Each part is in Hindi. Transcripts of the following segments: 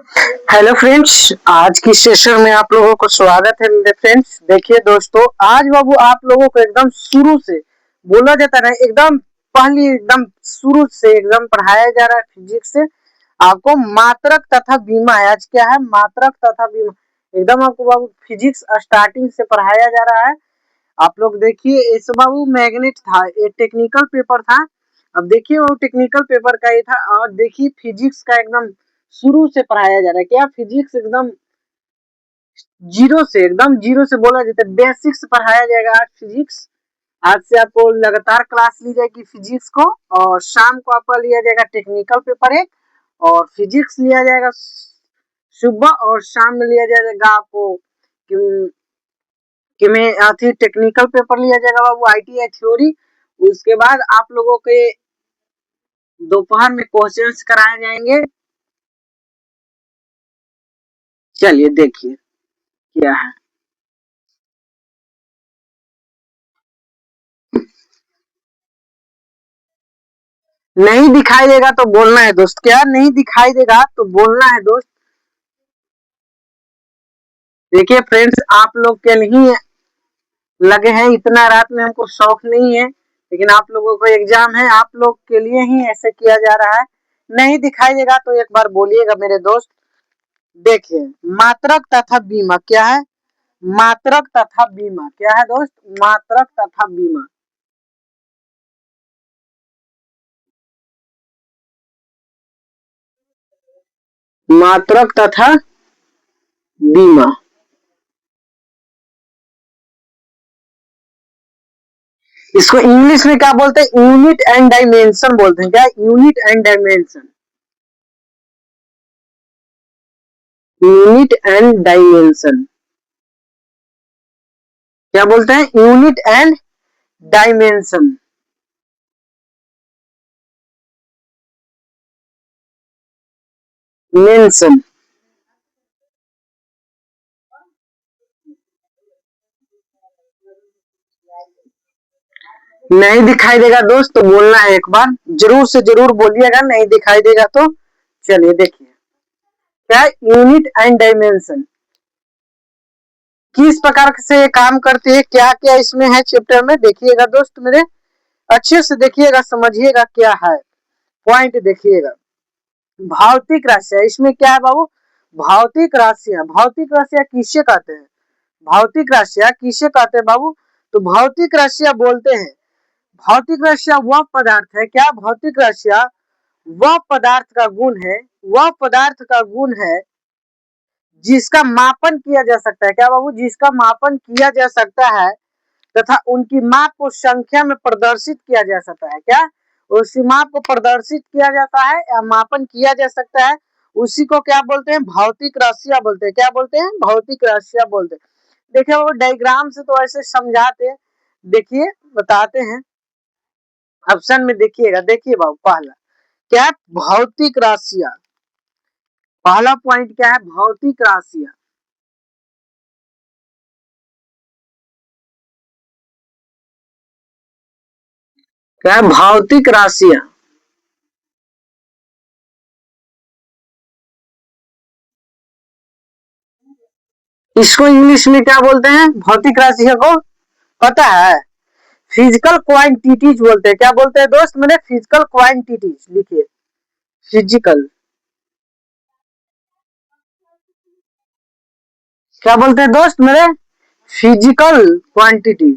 हेलो फ्रेंड्स, आज की सेशन में आप लोगों को स्वागत है मेरे फ्रेंड्स। देखिए दोस्तों, आज बाबू आप लोगों को एकदम शुरू से बोला जाता है, एकदम पहली एकदम शुरू से एकदम पढ़ाया जा रहा है फिजिक्स से। आपको मात्रक तथा बीमा है। आज क्या है? मात्रक तथा बीमा। एकदम आपको बाबू फिजिक्स स्टार्टिंग से पढ़ाया जा रहा है। आप लोग देखिए, इस बाबू मैग्नेट था, ये टेक्निकल पेपर था। अब देखिए वो टेक्निकल पेपर का ये था, और देखिए फिजिक्स का एकदम शुरू से पढ़ाया जा रहा है। क्या फिजिक्स एकदम जीरो से बोला जाता है, बेसिक से पढ़ाया जाएगा आज फिजिक्स। आज से आपको लगातार क्लास ली जाएगी फिजिक्स को, और शाम को आपका लिया जाएगा टेक्निकल पेपर एक, और फिजिक्स लिया जाएगा सुबह, और शाम में लिया जाएगा आपको कि में आती टेक्निकल पेपर लिया जाएगा बाबू, आईटीआई थ्योरी। उसके बाद आप लोगों के दोपहर में क्वेश्चंस कराए जाएंगे। चलिए देखिए क्या है। नहीं दिखाई देगा तो बोलना है दोस्त। क्या नहीं दिखाई देगा तो बोलना है दोस्त। देखिए फ्रेंड्स, आप लोग के लिए लगे हैं, इतना रात में हमको शौक नहीं है, लेकिन आप लोगों को एग्जाम है, आप लोग के लिए ही ऐसे किया जा रहा है। नहीं दिखाई देगा तो एक बार बोलिएगा मेरे दोस्त। देखिए, मात्रक तथा बीमा क्या है? मात्रक तथा बीमा क्या है दोस्त? मात्रक तथा बीमा। मात्रक तथा बीमा। इसको इंग्लिश में क्या बोलते हैं? यूनिट एंड डायमेंशन बोलते हैं। क्या? Unit and dimension. Unit and dimension क्या बोलते हैं? Unit and dimension. मेंशन। नहीं दिखाई देगा दोस्त तो बोलना है एक बार, जरूर से जरूर बोलिएगा। नहीं दिखाई देगा तो चलिए देखिए क्या यूनिट एंड डायमेंशन किस प्रकार से काम करते हैं, क्या क्या इसमें है चैप्टर में, देखिएगा दोस्त मेरे। अच्छे से देखिएगा, समझिएगा क्या है पॉइंट। देखिएगा, भौतिक राशियां इसमें क्या है बाबू? भौतिक राशियां। भौतिक राशियां किसे कहते हैं? भौतिक राशियां किसे कहते हैं बाबू? तो भौतिक राशियां बोलते हैं, भौतिक राशियां वह पदार्थ है। क्या? भौतिक राशियां वह पदार्थ का गुण है, वह पदार्थ का गुण है जिसका मापन किया जा सकता है। क्या बाबू? जिसका मापन किया जा सकता है तथा उनकी माप को संख्या में प्रदर्शित किया जा सकता है। क्या? उसी माप को प्रदर्शित किया जाता है या मापन किया जा सकता है, उसी को क्या बोलते हैं? भौतिक राशियां बोलते हैं। क्या बोलते हैं? भौतिक राशियां बोलते हैं। देखिए वो डायग्राम से तो ऐसे समझाते हैं, देखिए बताते हैं। ऑप्शन में देखिएगा, देखिए बाबू, पहला क्या है? भौतिक राशियां। पहला पॉइंट क्या है? भौतिक राशियां। क्या है? भौतिक राशियां। इसको इंग्लिश में क्या बोलते हैं? भौतिक राशियों को पता है? फिजिकल क्वांटिटीज बोलते हैं। क्या बोलते हैं दोस्त मेरे? Physical quantities. लिखिए, फिजिकल। क्या बोलते हैं दोस्त मेरे? Physical quantity.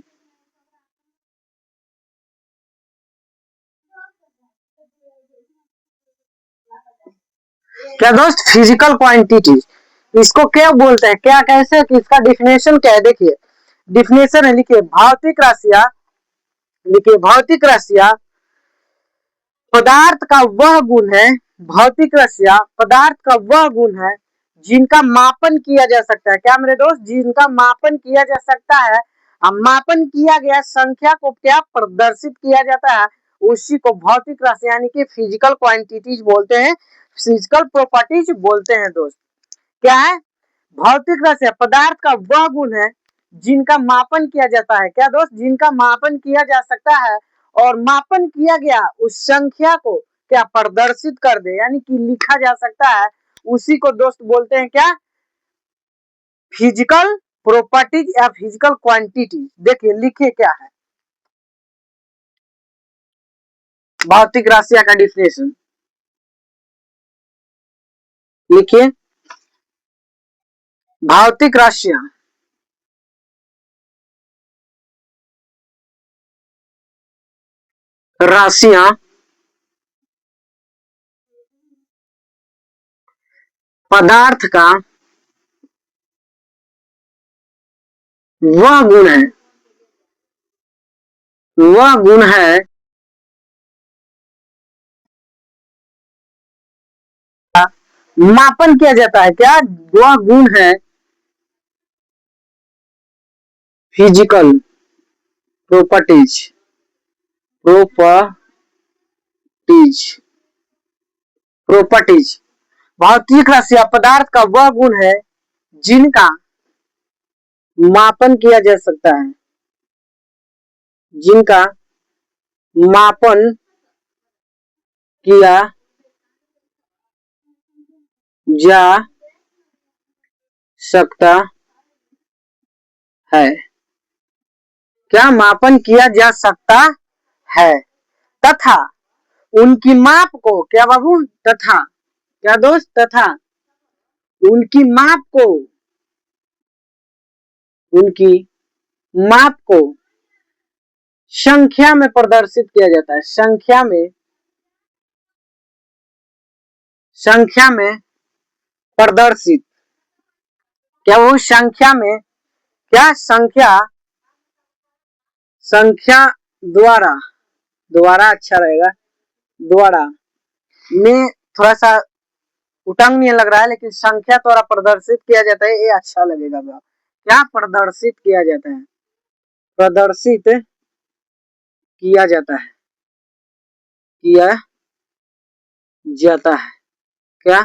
क्या दोस्त? Physical quantity. इसको क्या बोलते हैं? क्या कैसे? इसका डिफिनेशन क्या है? देखिए डिफिनेशन है, लिखिए भौतिक राशियां। लिखिए भौतिक राशियां पदार्थ का वह गुण है। भौतिक राशियां पदार्थ का वह गुण है जिनका मापन किया जा सकता है। क्या मेरे दोस्त? जिनका मापन किया जा सकता है। अब मापन किया गया संख्या को क्या प्रदर्शित किया जाता है, उसी को भौतिक राशि यानी कि फिजिकल क्वांटिटीज बोलते हैं, फिजिकल प्रॉपर्टीज बोलते हैं दोस्त। क्या है? भौतिक राशि पदार्थ का वह गुण है जिनका मापन किया जाता है। क्या दोस्त? जिनका मापन किया जा सकता है, और मापन किया गया उस संख्या को क्या प्रदर्शित कर दे, यानी कि लिखा जा सकता है, उसी को दोस्त बोलते हैं क्या, फिजिकल प्रॉपर्टीज या फिजिकल क्वांटिटी। देखिए लिखिए क्या है भौतिक राशियां का डिफिनेशन, लिखिए भौतिक राशियां राशियां पदार्थ का वह गुण है, वह गुण है मापन किया जाता है, क्या वह गुण है फिजिकल प्रॉपर्टीज, प्रॉपर्टीज प्रॉपर्टीज भौतिक राशियां पदार्थ का वह गुण है जिनका मापन किया जा सकता है, जिनका मापन किया जा सकता है, क्या मापन किया जा सकता है तथा उनकी माप को, क्या बाबू, तथा, क्या दोस्त, तथा उनकी माप को, उनकी माप को संख्या में प्रदर्शित किया जाता है, संख्या में प्रदर्शित, क्या वो संख्या में, क्या संख्या द्वारा, द्वारा अच्छा रहेगा, द्वारा में थोड़ा सा उटंग नहीं लग रहा है, लेकिन संख्या द्वारा प्रदर्शित किया जाता है, ये अच्छा लगेगा। क्या प्रदर्शित किया जाता है, प्रदर्शित किया जाता है, किया जाता है, क्या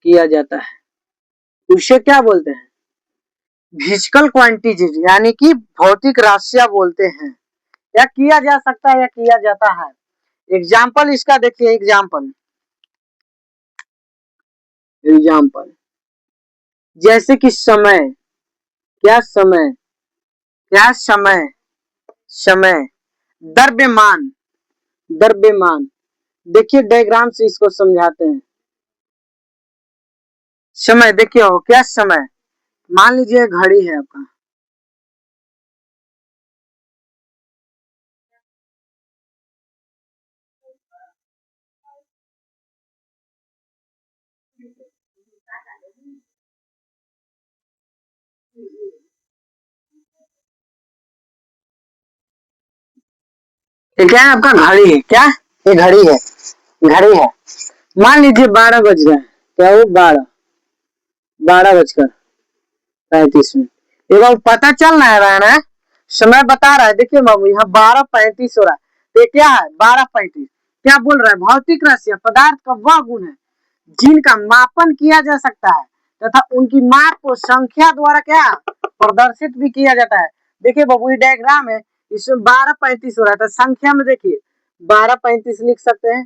किया जाता है, उसे क्या बोलते हैं, फिजिकल क्वांटिटीज यानी कि भौतिक राशियां बोलते हैं। या किया जा सकता है या किया जाता है। एग्जाम्पल इसका देखिए, एग्जाम्पल जैसे कि समय, क्या समय, क्या समय, द्रव्यमान, देखिए डायग्राम से इसको समझाते हैं। समय देखिए हो, क्या समय, मान लीजिए घड़ी है आपका, क्या है आपका, घड़ी है, क्या ये घड़ी है, मान लीजिए 12 बज रहे हैं, क्या वो 12 बजकर 35 मिनट, ये पता चल रहा है ना, समय बता रहा है। देखिए बाबू यहाँ 12:35 हो रहा है, तो क्या है 12:35, क्या बोल रहा है, भौतिक राशियां पदार्थ का वह गुण है जिनका मापन किया जा सकता है तथा उनकी माप को संख्या द्वारा क्या प्रदर्शित भी किया जाता है। देखिए बाबू ये डायग्राम है, इसमें 12:35 हो रहा है, तो संख्या में देखिए 12:35 लिख सकते हैं।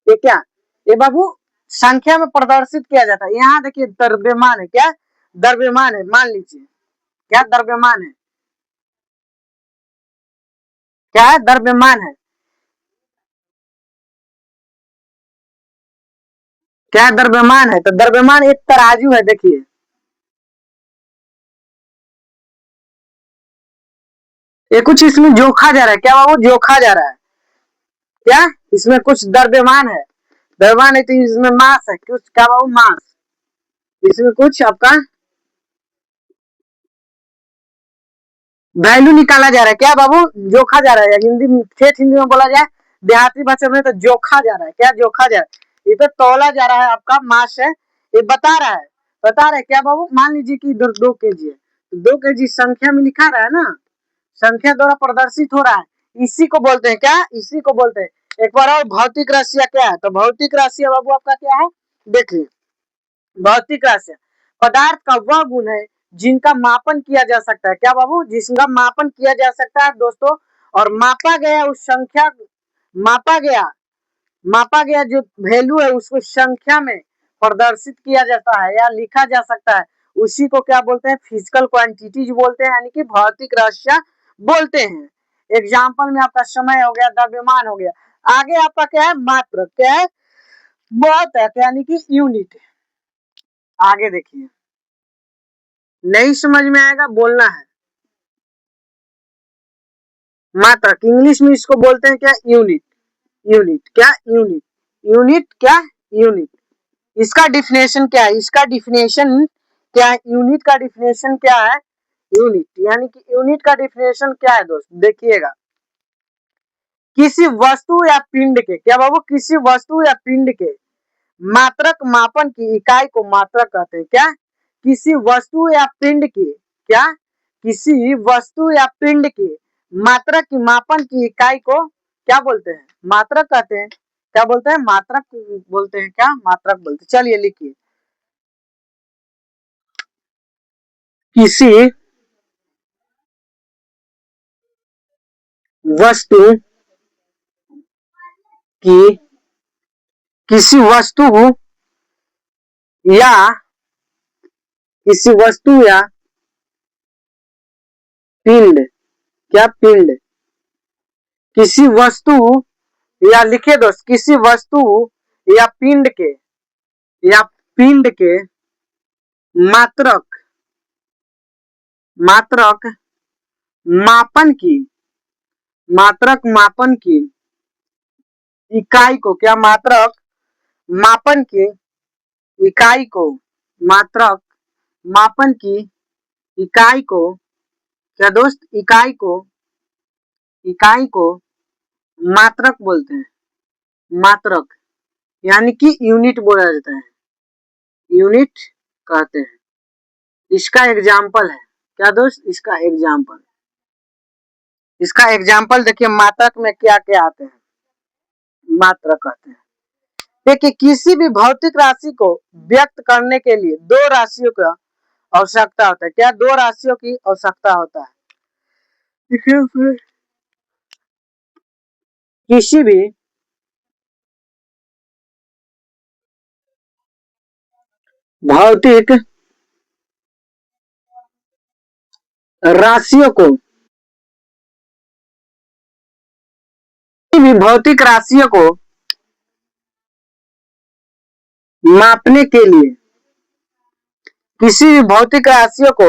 ये क्या, ये बाबू संख्या में प्रदर्शित किया जाता है। यहाँ देखिए द्रव्यमान है, क्या द्रव्यमान है, मान लीजिए क्या द्रव्यमान है, क्या है द्रव्यमान है, क्या द्रव्यमान है, तो द्रव्यमान एक तराजू है। देखिए ये कुछ इसमें जोखा जा रहा है, क्या बाबू जोखा जा रहा है, क्या इसमें कुछ द्रव्यमान है, द्रव्यमान है तो इसमें मास है, कुछ क्या बाबू मास, इसमें कुछ आपका वैल्यू निकाला जा रहा है, क्या बाबू जोखा जा रहा है, हिंदी में ठेठ हिंदी में बोला जाए, देहाती भाषा में तो जोखा जा रहा है, क्या जोखा जा रहा है, इस पे तौला जा रहा है, आपका मास है, ये बता रहा है क्या बाबू, मान लीजिए कि 2 kg है, तो 2 kg संख्या में लिखा रहा है ना, संख्या द्वारा प्रदर्शित हो रहा है, इसी को बोलते हैं, क्या इसी को बोलते हैं। एक बार और भौतिक राशियां क्या है, तो भौतिक राशियां बाबू आपका क्या है, देखिए भौतिक राशियां पदार्थ का वह गुण है जिनका मापन किया जा सकता है, क्या बाबू, जिसका मापन किया जा सकता है दोस्तों, और मापा गया उस संख्या, मापा गया जो वैल्यू है उसको संख्या में प्रदर्शित किया जाता है या लिखा जा सकता है, उसी को क्या बोलते हैं, फिजिकल क्वांटिटीज बोलते हैं, यानी कि भौतिक राशियां बोलते हैं। एग्जाम्पल में आपका समय हो गया, द्रव्यमान हो गया। आगे आपका क्या है, मात्रक। क्या है, बहुत है, यानी कि यूनिट। आगे देखिए, नहीं समझ में आएगा बोलना है। मात्रक इंग्लिश में इसको बोलते हैं क्या, यूनिट। यूनिट क्या, यूनिट। यूनिट क्या, यूनिट। इसका डिफिनेशन क्या है, इसका डिफिनेशन क्या है, यूनिट का डिफिनेशन क्या है, यूनिट यानी कि यूनिट का डिफिनेशन क्या है दोस्त, देखिएगा। किसी वस्तु या पिंड के, क्या बाबू, किसी वस्तु या पिंड के मात्रक मापन की इकाई को मात्रक कहते हैं। क्या, किसी वस्तु या पिंड की, क्या, किसी वस्तु या पिंड की मात्रक की मापन की इकाई को क्या बोलते हैं, मात्रक कहते हैं। क्या बोलते हैं, मात्रक बोलते हैं, क्या, मात्रक बोलते हैं। चलिए लिखिए, किसी वस्तु की, किसी वस्तु या, किसी वस्तु या पिंड, क्या, पिंड, किसी वस्तु या, लिखे दोस्त, किसी वस्तु या पिंड के, या पिंड के मात्रक, मात्रक मापन की, मात्रक मापन की इकाई को, क्या, मात्रक मापन की इकाई को, मात्रक मापन की इकाई को, क्या दोस्त, इकाई को, इकाई को मात्रक बोलते हैं। मात्रक यानी कि यूनिट बोला जाता है, यूनिट कहते हैं। इसका एग्जाम्पल है, क्या दोस्त, इसका एग्जाम्पल, इसका एग्जाम्पल देखिए, मात्रक में क्या क्या आते हैं, मात्रक कहते हैं। देखिए, किसी भी भौतिक राशि को व्यक्त करने के लिए दो राशियों का आवश्यकता होता है। क्या, दो राशियों की आवश्यकता होता है। देखिए, किसी भी भौतिक राशियों को, किसी भी भौतिक राशियों को मापने के लिए, किसी भी भौतिक राशियों को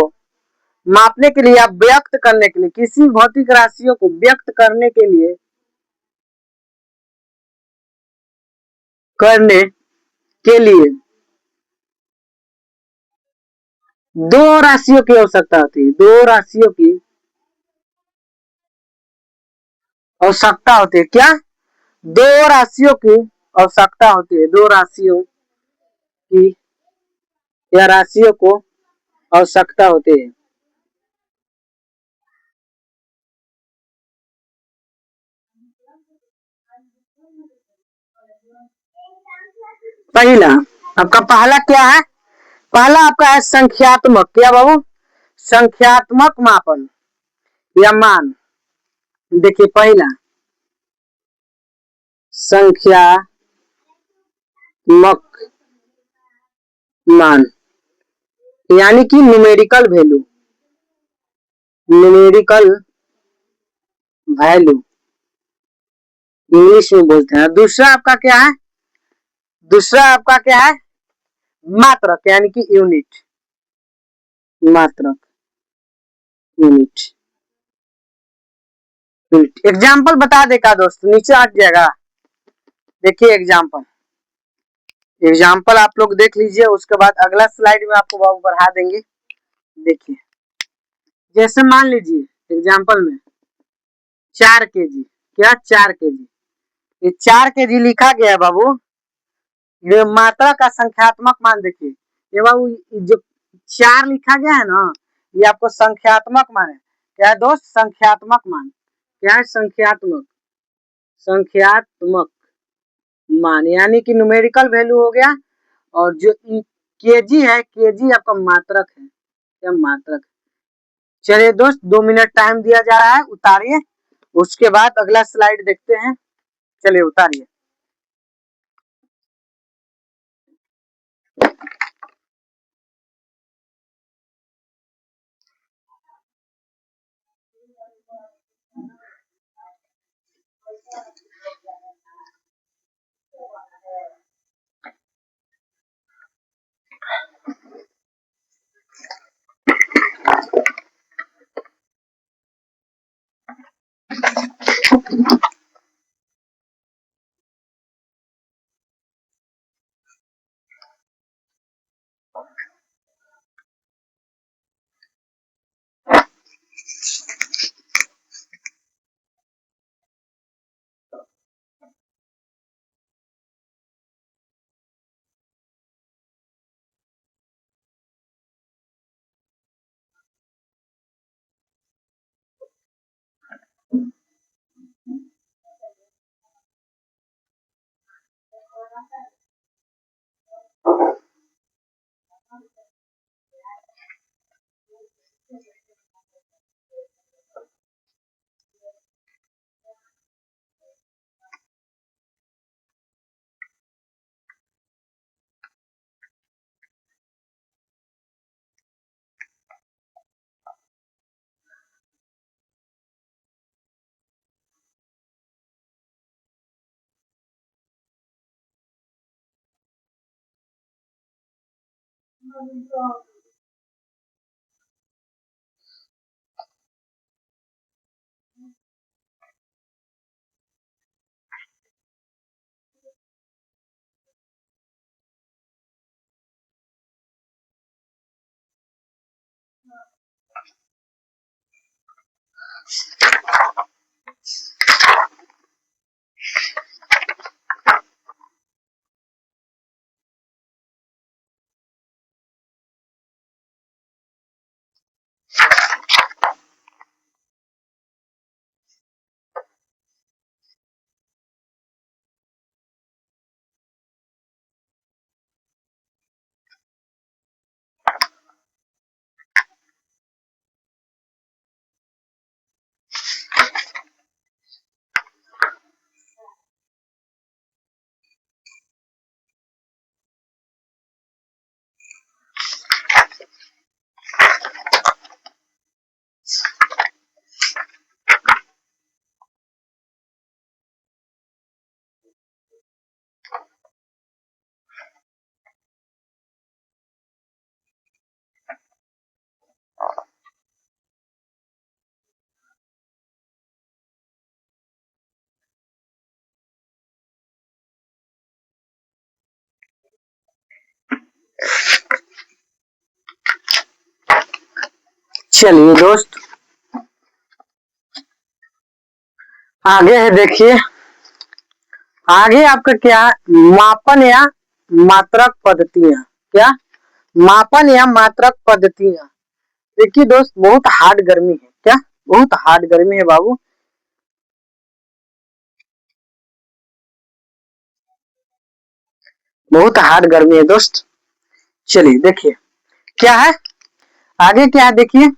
मापने के लिए या व्यक्त करने के लिए, किसी भौतिक राशियों को व्यक्त करने के लिए, करने के लिए दो राशियों की आवश्यकता होती है, दो राशियों की आवश्यकता होती है। क्या, दो राशियों की आवश्यकता होती है, दो राशियों की या राशियों को आवश्यकता होती है। पहला, आपका पहला क्या है, पहला आपका है संख्यात्मक। क्या बाबू, संख्यात्मक मापन या मान। देखिए, पहला संख्यात्मक मान यानी कि numerical value, numerical value English में बोलते हैं। दूसरा आपका क्या है, दूसरा आपका क्या है, मात्रक यानी कि यूनिट, मात्रक, यूनिट। एग्जाम्पल बता देगा दोस्त, नीचे हट जाएगा। देखिए एग्जाम्पल, एग्जाम्पल आप लोग देख लीजिए, उसके बाद अगला स्लाइड में आपको बाबू बढ़ा देंगे। देखिए, जैसे मान लीजिए एग्जाम्पल में 4 kg, क्या, 4 kg, ये 4 kg लिखा गया है बाबू। ये मात्रा का संख्यात्मक मान देखिए, ये बाबू जो 4 लिखा गया है ना, ये आपको संख्यात्मक मान है। क्या है दोस्त, संख्यात्मक मान। क्या है, संख्यात्मक, संख्यात्मक मान यानी कि न्यूमेरिकल वैल्यू हो गया। और जो केजी है, केजी आपका मात्रक है, या मात्रक। चलिए दोस्त, 2 मिनट टाइम दिया जा रहा है, उतारिए, उसके बाद अगला स्लाइड देखते हैं। चलिए उतारिए। चलिए दोस्त, आगे है देखिए, आगे आपका क्या, मापन या मात्रक पद्धतियां। क्या, मापन या मात्रक पद्धतियां। देखिए दोस्त, बहुत हार्ड गर्मी है। क्या, बहुत हार्ड गर्मी है बाबू। बहुत हार्ड गर्मी है दोस्त। चलिए देखिए क्या है, आगे क्या है देखिए,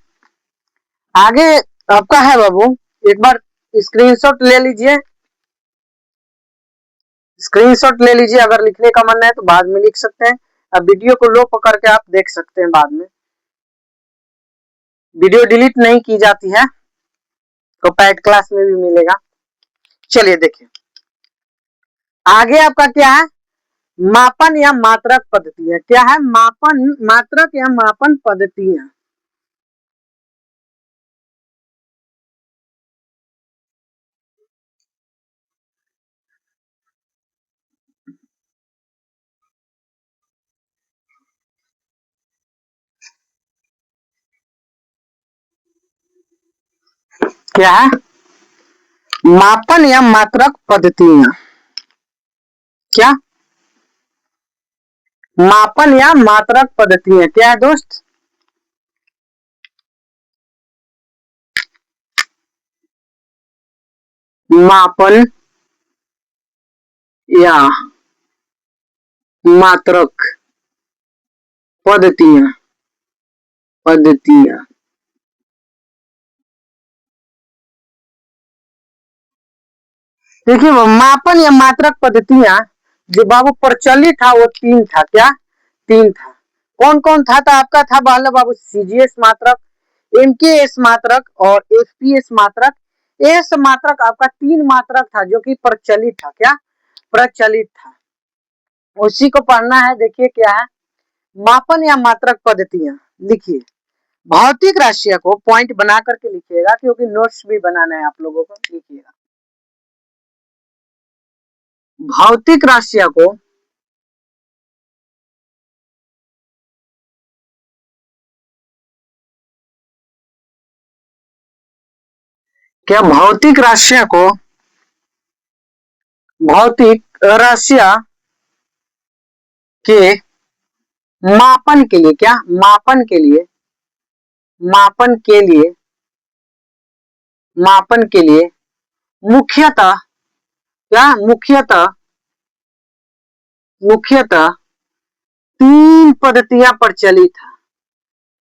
आगे आपका है बाबू, एक बार स्क्रीनशॉट ले लीजिए, स्क्रीनशॉट ले लीजिए। अगर लिखने का मन है तो बाद में लिख सकते हैं। अब वीडियो को लो पकड़ के आप देख सकते हैं बाद में। वीडियो डिलीट नहीं की जाती है, तो पैड क्लास में भी मिलेगा। चलिए देखिए, आगे आपका क्या है, मापन या मात्रक पद्धतियां। क्या है, मापन, मात्रक या मापन पद्धतियां। क्या है, मापन या मात्रक पद्धतियां। क्या, मापन या मात्रक पद्धतियां क्या है दोस्त। मापन या मात्रक पद्धतियां, पद्धतियां। देखिए, मापन या मात्रक पद्धतियां जो बाबू प्रचलित था वो तीन था। क्या, तीन था। कौन कौन था? तो आपका था पहला बाबू सीजीएस मात्रक, एमकेएस मात्रक और एफपीएस मात्रक। एस मात्रक आपका 3 मात्रक था जो कि प्रचलित था, क्या प्रचलित था, उसी को पढ़ना है। देखिए क्या है, मापन या मात्रक पद्धतियां। लिखिए भौतिक राशियों को पॉइंट बना करके लिखिएगा क्योंकि नोट्स भी बनाना है आप लोगों को। लिखिएगा भौतिक राशियों को क्या भौतिक राशियों को भौतिक राशियां के मापन के लिए, क्या मापन के लिए, मापन के लिए, मापन के लिए मुख्यतः, क्या मुख्यतः, मुख्यतः 3 पद्धतियां प्रचलित है।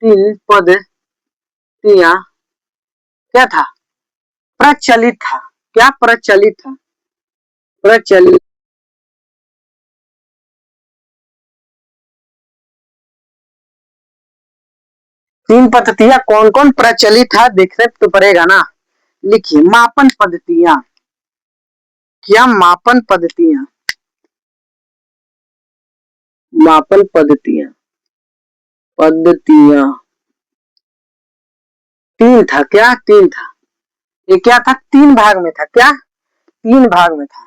3 पद्धतियां क्या था, प्रचलित था, क्या प्रचलित था, प्रचलित। 3 पद्धतियां कौन कौन प्रचलित है देखने तो पड़ेगा ना। लिखिए मापन पद्धतियां, क्या मापन पद्धतियां, मापन पद्धतियां, पद्धतियां 3 था, क्या 3 था, ये क्या था 3 भाग में था, क्या 3 भाग में था।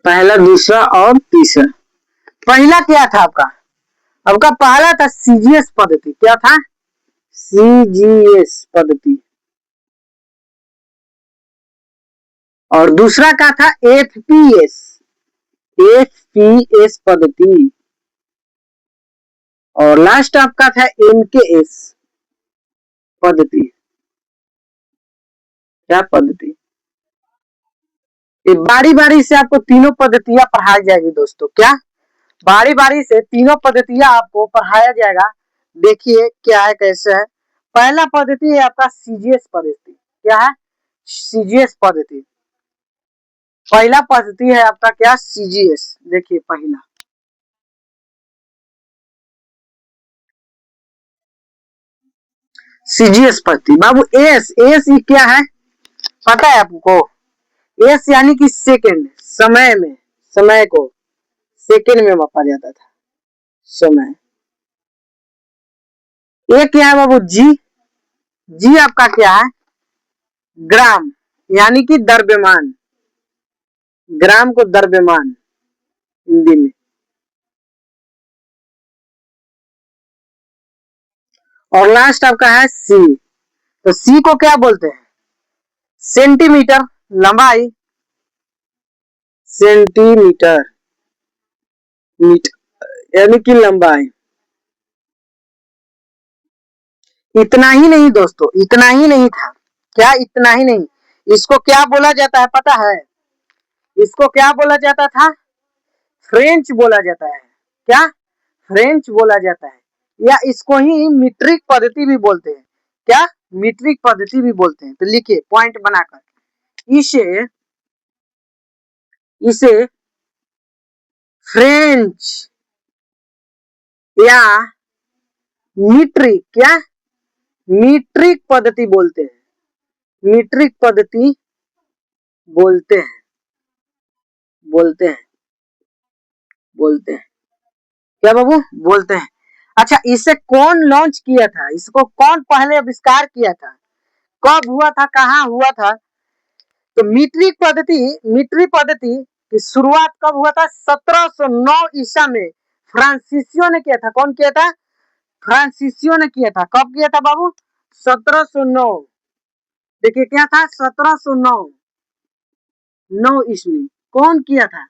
पहला, दूसरा और तीसरा। पहला क्या था आपका, आपका पहला था सीजीएस पद्धति, क्या था सीजीएस पद्धति, और दूसरा क्या था एफपीएस, एफपीएस पद्धति, और लास्ट आपका था एमकेएस पद्धति, क्या पद्धति। ये बारी बारी से आपको तीनों पद्धतियां पढ़ाई जाएगी दोस्तों, क्या बारी बारी से तीनों पद्धतियां आपको पढ़ाया जाएगा। देखिए क्या है कैसे है। पहला पद्धति है आपका सीजीएस पद्धति, क्या है सीजीएस पद्धति, पहला पद्धति है आपका क्या सीजीएस। देखिए पहला सीजीएस पद्धति, बाबू एस, एस ये क्या है पता है आपको, एस यानी कि सेकंड, समय में, समय को सेकंड में मापा जाता था, समय। ये क्या है बाबू जी, जी आपका क्या है ग्राम, यानी कि द्रव्यमान, ग्राम को द्रव्यमान हिंदी में। और लास्ट आपका है सी, तो सी को क्या बोलते हैं सेंटीमीटर, लंबाई, सेंटीमीटर, मीटर यानी कि लंबाई। इतना ही नहीं दोस्तों, इतना ही नहीं था, क्या इतना ही नहीं, इसको क्या बोला जाता है पता है, इसको क्या बोला जाता था फ्रेंच बोला जाता है, क्या फ्रेंच बोला जाता है, या इसको ही मीट्रिक पद्धति भी बोलते हैं, क्या मीट्रिक पद्धति भी बोलते हैं। तो लिखिए पॉइंट बनाकर इसे, इसे फ्रेंच या मीट्रिक, क्या मीट्रिक पद्धति बोलते हैं, मीट्रिक पद्धति बोलते हैं, बोलते हैं, बोलते हैं, क्या बाबू बोलते हैं। अच्छा इसे कौन लॉन्च किया था, इसको कौन पहले आविष्कार किया था, कब हुआ था, कहाँ हुआ था। तो मीट्रिक पद्धति, मीट्रिक पद्धति की शुरुआत कब हुआ था 1709 ईसा में फ्रांसीसियो ने किया था। कौन किया था फ्रांसीसियो ने किया था। कब किया था बाबू 1709। देखिए क्या था 1709 9 ईस्वी। कौन किया था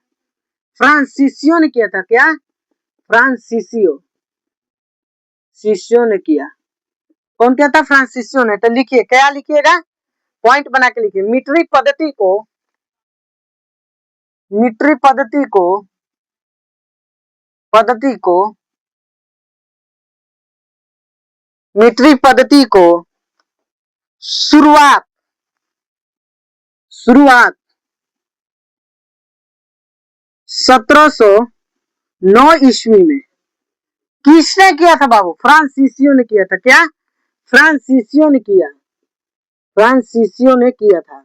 फ्रांसीसियो ने किया था, क्या फ्रांसीसियो, शिष्यों ने किया। कौन किया था फ्रांसीसियो ने। तो लिखिए क्या लिखिएगा पॉइंट बना के लिखिए मीट्रिक पद्धति को, मीट्रिक पद्धति को, पद्धति को, मीट्रिक पद्धति को शुरुआत, शुरुआत 1709 9 ईस्वी में। किसने किया था बाबू? फ्रांसीसियो ने किया था। क्या? फ्रांसीसियो ने किया। फ्रांसीसियो ने किया था।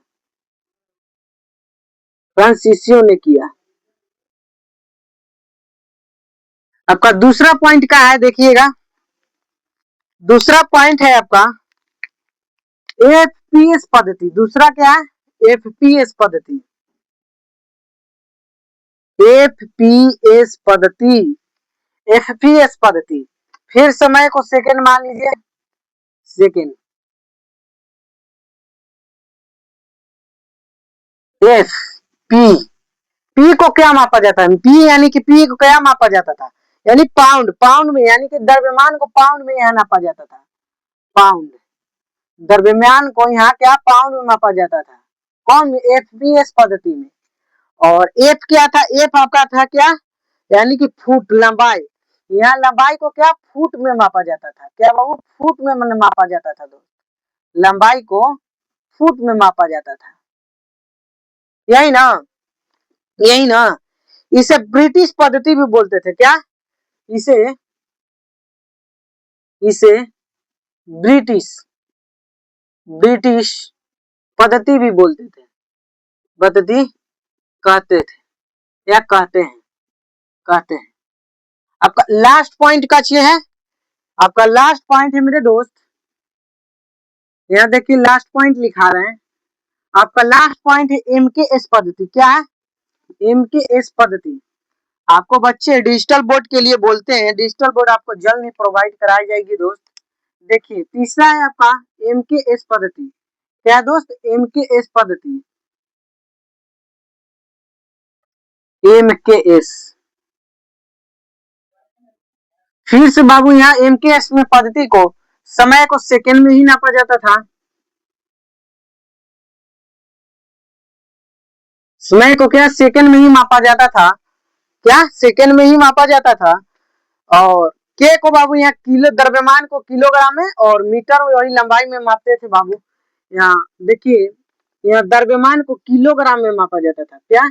फ्रांसीसियो ने किया। आपका दूसरा पॉइंट क्या है देखिएगा। दूसरा पॉइंट है आपका एफपीएस पद्धति। दूसरा क्या है? एफपीएस पद्धति। एफपीएस पद्धति। एफपीएस पद्धति। फिर समय को सेकंड मान लीजिए। सेकंड। F P. पी को क्या मापा जाता है? पी यानी कि पी को क्या मापा जाता था? यानी पाउंड। पाउंड में यानी कि द्रव्यमान को पाउंड में यहाँ नापा जाता था। पाउंड। द्रव्यमान को यहाँ क्या पाउंड में मापा जाता था। कौन? एफपीएस पद्धति में। और एफ क्या था? एफ आपका था क्या? यानी कि फुट, लंबाई। यहाँ लंबाई को क्या फुट में मापा जाता था। क्या बाबू? फुट में मापा जाता था दोस्त। लंबाई को फुट में मापा जाता था। यही ना? यही ना? इसे ब्रिटिश पद्धति भी बोलते थे। क्या? इसे इसे ब्रिटिश ब्रिटिश पद्धति भी बोलते थे। पद्धति कहते थे या कहते हैं। कहते हैं। आपका लास्ट पॉइंट का चाहिए है। आपका लास्ट पॉइंट है मेरे दोस्त। यहाँ देखिए लास्ट पॉइंट लिखा रहे हैं। आपका लास्ट पॉइंट है एमकेएस पद्धति। क्या है? एमकेएस पद्धति। आपको बच्चे डिजिटल बोर्ड के लिए बोलते हैं। डिजिटल बोर्ड आपको जल्द ही प्रोवाइड कराई जाएगी दोस्त। देखिए तीसरा है आपका एमकेएस पद्धति। क्या दोस्त? एमकेएस पद्धति। एमकेएस। फिर से बाबू यहाँ एमकेएस में पद्धति को समय को सेकंड में ही नापा जाता था। समय को क्या सेकंड में ही मापा जाता था। क्या? सेकंड में ही मापा जाता था। और के को बाबू यहाँ किलो, द्रव्यमान को किलोग्राम में और मीटर वही लंबाई में मापते थे बाबू। यहाँ देखिए यहाँ द्रव्यमान को किलोग्राम में मापा जाता था। क्या?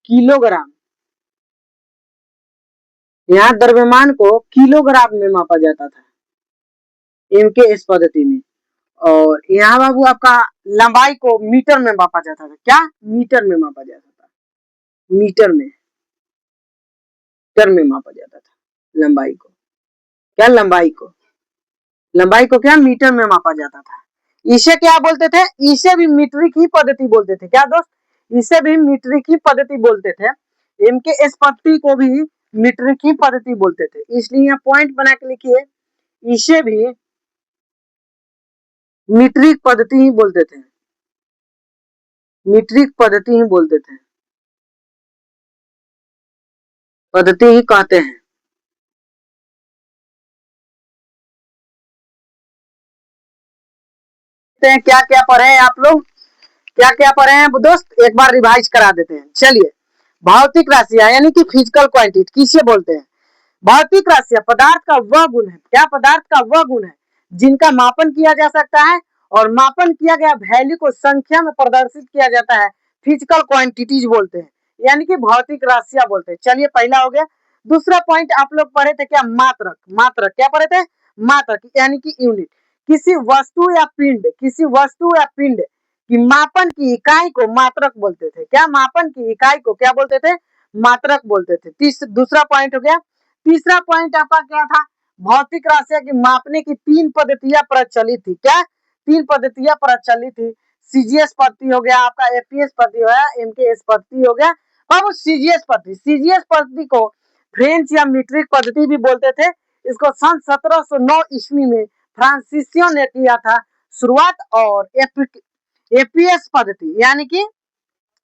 किलोग्राम। यहाँ द्रव्यमान को किलोग्राम में मापा जाता था एमकेएस पद्धति में। और यहाँ बाबू आपका लंबाई को मीटर में मापा जाता था। क्या? मीटर में मापा जाता था। मीटर में मापा जाता था लंबाई को। क्या? लंबाई को क्या मीटर में मापा जाता था। इसे क्या बोलते थे? इसे भी मीट्रिक ही पद्धति बोलते थे। क्या दोस्त? इसे भी मीट्रिक ही पद्धति बोलते थे। एमकेएस पद्धति को भी मीट्रिक ही पद्धति बोलते थे। इसलिए यहाँ पॉइंट बना के लिखिए, इसे भी मीट्रिक पद्धति ही बोलते थे। मीट्रिक पद्धति ही बोलते थे। पद्धति ही कहते हैं। क्या क्या पढ़े हैं आप लोग? क्या क्या पढ़े हैं दोस्त? एक बार रिवाइज करा देते हैं। चलिए, भौतिक राशियां यानी कि फिजिकल क्वांटिटी किसे बोलते हैं? भौतिक राशियां पदार्थ का वह गुण है। क्या? पदार्थ का वह गुण है जिनका मापन किया जा सकता है और मापन किया गया वैल्यू को संख्या में प्रदर्शित किया जाता है। फिजिकल क्वांटिटीज बोलते हैं, यानी कि भौतिक राशियां बोलते हैं। चलिए पहला हो गया। दूसरा पॉइंट आप लोग पढ़े थे क्या? मात्रक। मात्रक क्या पढ़े थे? मात्रक यानी कि यूनिट। किसी वस्तु या पिंड, किसी वस्तु या पिंड कि मापन की इकाई को मात्रक बोलते थे। क्या? मापन की इकाई को क्या बोलते थे? मात्रक बोलते थे। दूसरा पॉइंट हो गया। तीसरा पॉइंट आपका क्या था? भौतिक राशियां की मापने की 3 पद्धतियां प्रचलित थी। क्या? 3 पद्धतियां प्रचलित थी। सीजीएस पद्धति हो गया, आपका एपीएस पद्धति हो गया, एमकेएस पद्धति हो गया। अब सीजीएस पद्धति, सीजीएस पद्धति को फ्रेंच या मीट्रिक पद्धति भी बोलते थे। इसको सन 1709 ईस्वी में फ्रांसीसियो ने किया था शुरुआत। और एपीएस पद्धति यानी कि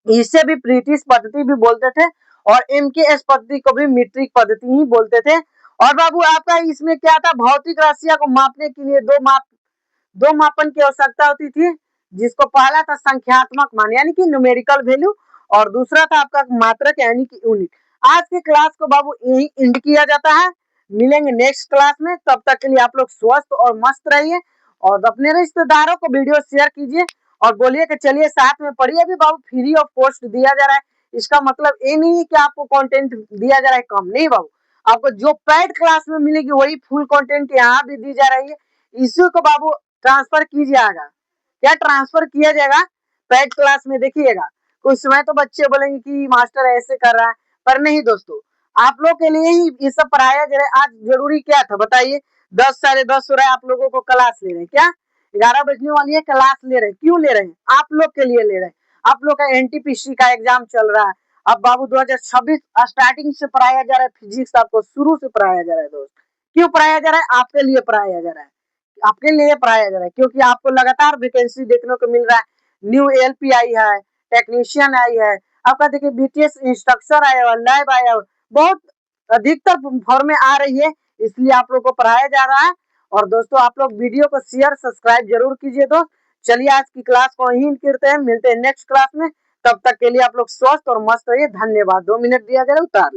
इसे भी ब्रिटिश पद्धति भी बोलते थे और एमकेएस पद्धति को भी मीट्रिक पद्धति ही बोलते थे। और बाबू आपका इसमें क्या था? भौतिक राशियां को मापने के लिए दो मापन की आवश्यकता होती थी, जिसको पहला था संख्यात्मक मान यानी कि न्यूमेरिकल वैल्यू और दूसरा था आपका मात्रक यानी कि यूनिट। आज के क्लास को बाबू यही एंड किया जाता है। मिलेंगे नेक्स्ट क्लास में, तब तक के लिए आप लोग स्वस्थ और मस्त रहिए और अपने रिश्तेदारों को वीडियो शेयर कीजिए और बोलिए कि चलिए साथ में पढ़िए। अभी बाबू फ्री ऑफ कॉस्ट दिया जा रहा है, इसका मतलब ये नहीं है कि आपको कंटेंट दिया जा रहा है कम, नहीं बाबू, आपको जो पेड क्लास में मिलेगी वही फुल कंटेंट यहाँ भी दी जा रही है। इसी को बाबू ट्रांसफर कीजिएगा, क्या ट्रांसफर किया जाएगा पेड क्लास में। देखिएगा कुछ समय तो बच्चे बोलेंगे कि मास्टर ऐसे कर रहा है, पर नहीं दोस्तों, आप लोग के लिए ही ये सब पढ़ाया जा रहा है। आज जरूरी क्या था बताइए, 10 साढ़े 10 हो रहा है, आप लोगों को क्लास ले रहे हैं, क्या 11 बजने वाली है, क्लास ले रहे हैं, क्यों ले रहे हैं, आप लोग के लिए ले रहे हैं। आप लोग का एनटीपीसी का एग्जाम चल रहा है, अब बाबू 2026 स्टार्टिंग से पढ़ाया जा रहा है फिजिक्स, आपको शुरू से पढ़ाया जा रहा है दोस्त। क्यों पढ़ाया जा रहा है, आपके लिए पढ़ाया जा रहा है, आपके लिए पढ़ाया जा रहा है, क्योंकि आपको लगातार वैकेंसी देखने को मिल रहा है। न्यू एलपी आई है, टेक्नीशियन आई है, आपका देखिए बीटीएस इंस्ट्रक्टर आया हुआ, लैब आया हुआ, बहुत अधिकतर फॉर्में आ रही है, इसलिए आप लोग को पढ़ाया जा रहा है। और दोस्तों आप लोग वीडियो को शेयर सब्सक्राइब जरूर कीजिए दोस्त। चलिए आज की क्लास को यहीं करते हैं, मिलते हैं नेक्स्ट क्लास में, तब तक के लिए आप लोग स्वस्थ और मस्त रहिए। धन्यवाद। 2 मिनट दिया जाए, उतार